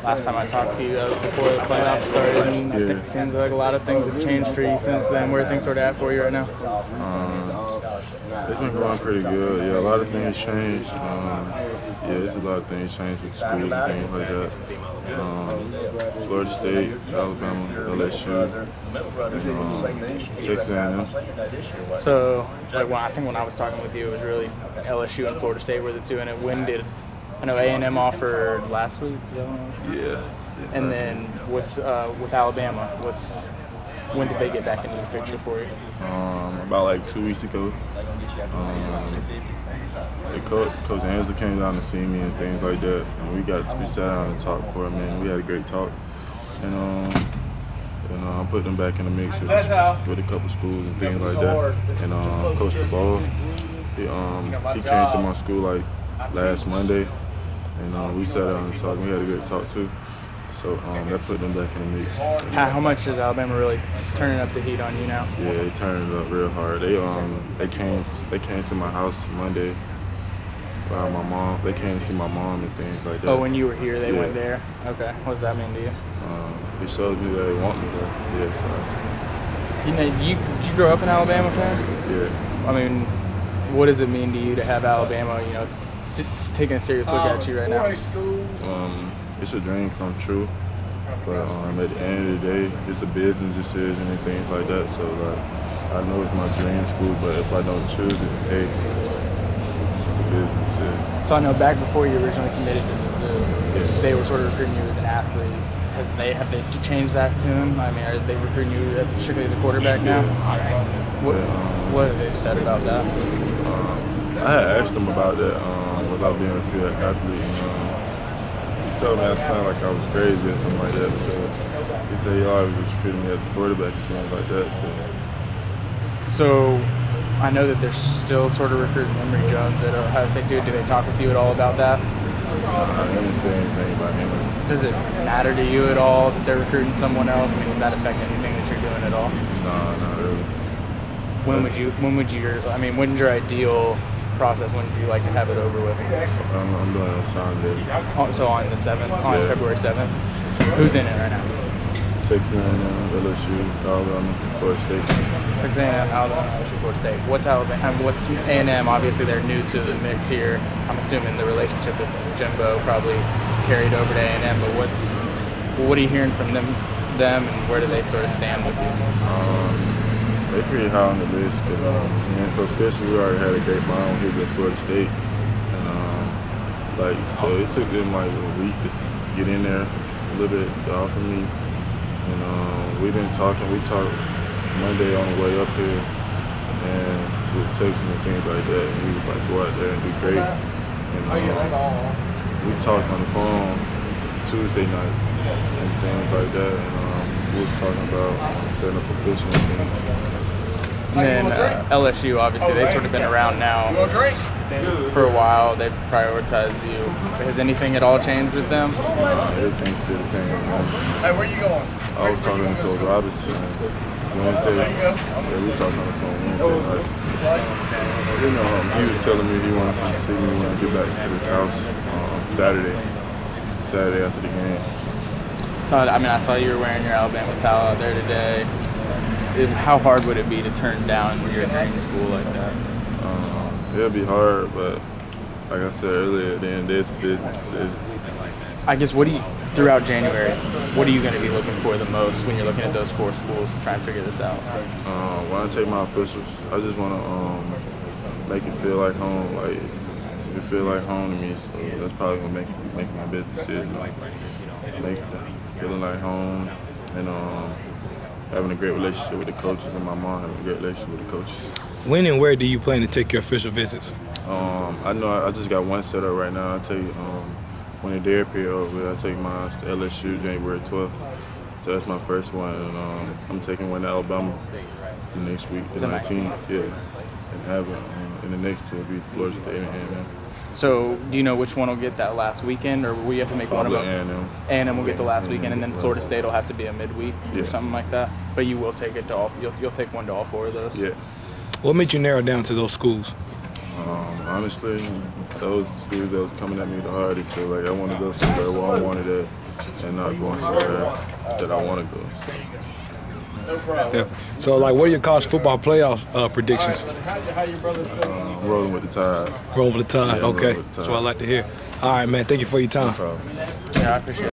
last time I talked to you, that was before the playoffs started, and I think it seems like a lot of things have changed for you since then. Where are things sort of at for you right now? It's been going pretty good. Yeah, a lot of things changed. It's a lot of things changed with schools and things like that. Florida State, Alabama, LSU, and Texas A&M. So, I think when I was talking with you, it was really LSU and Florida State were the two, and when did I know A&M offered last week? Is that when it was? Yeah. And then with Alabama, when did they get back into the picture for you? About like 2 weeks ago. Coach Ansel came down to see me and things like that, and we sat down and talked for a minute. We had a great talk, and I put them back in the mix with a couple schools and things like that. And Coach DeBall, he came to my school like last Monday, and we sat down and talked. We had a great talk too. So that put them back in the mix. How much is Alabama really turning up the heat on you now? Yeah, they turned it up real hard. They came to my house Monday. My mom, they came to see my mom and things like that. Oh, when you were here, they went there? Okay. What does that mean to you? It showed me that they want me there. Yeah, so. Did you grow up an Alabama fan? Yeah. I mean, what does it mean to you to have Alabama, taking a serious look at you right now? It's a dream come true, but at the end of the day, it's a business decision and things like that. So I know it's my dream school, but if I don't choose it, hey, it's a business decision. So I know back before you originally committed to Mizzou, they were sort of recruiting you as an athlete. Have they changed that tune? I mean, are they recruiting you strictly as a quarterback now? What have they said about that? I had asked them about that without being a pure athlete. He told me I sounded like I was crazy or something like that. He said he always was recruiting me as a quarterback and things like that. So I know that they're still sort of recruiting Emory Jones at Ohio State too. Do they talk with you at all about that? I didn't say anything about him. Does it matter to you at all that they're recruiting someone else? I mean, does that affect anything that you're doing at all? No, not really. When's your ideal process? When would you like to have it over with? I'm doing it on Sunday. So on the 7th, on February 7th? Who's in it right now? Texas A&M, LSU, Alabama, Florida State. Texas A&M, Alabama, LSU, Florida State. What's Alabama? What's A&M? Obviously, they're new to the mix here. I'm assuming the relationship with Jimbo probably carried over to A&M. But what are you hearing from them, and where do they sort of stand with you? They're pretty high on the list because officially we already had a great bond when he was at Florida State, and so it took them like a week to get in there a little bit to offer me. And we've been talking. We talked Monday on the way up here, and we were texting and things like that. And he was like, "Go out there and do great." And we talked on the phone Tuesday night and things like that. And we was talking about setting up official things. And then LSU, obviously, they've sort of been around now for a while. They've prioritized you. Has anything at all changed with them? Everything's still the same. Hey, where you going? I was talking to Coach Robinson Wednesday. Yeah, we talked on the phone Wednesday night. He was telling me he wanted to come see me when I get back to the house Saturday after the game. So, I mean, I saw you were wearing your Alabama towel out there today. How hard would it be to turn down your dream school like that? It'll be hard, but like I said earlier, at the end of the day, it's a business. I guess throughout January, what are you going to be looking for the most when you're looking at those 4 schools to try and figure this out? When I take my officials, I just want to make it feel like home. Like it feel like home to me, so that's probably going to make my business decision. Feeling like home and having a great relationship with the coaches, and my mom having a great relationship with the coaches. When and where do you plan to take your official visits? I know I just got one set up right now. I'll tell you when the dare period over, I'll take mine to LSU January 12th. So that's my first one, and I'm taking one to Alabama next week, the 19th. Yeah, and in the next 2 will be Florida State and A&M. So do you know which one will get that last weekend, or will you have to make one of them? A&M will get the last weekend, and then Florida State will have to be a midweek or something like that. But you will take it to all. You'll take one to all 4 of those. Yeah. What made you narrow down to those schools? Honestly, those schools that was coming at me the hardest. So like I want to go somewhere where I wanted at. and not going somewhere that I want to go. So. Yeah. So, like, what are your college football playoff predictions? Rolling with the tide. Rolling with the tide. Yeah, okay. with the tide. That's what I like to hear. All right, man. Thank you for your time. No problem. Yeah, I appreciate it.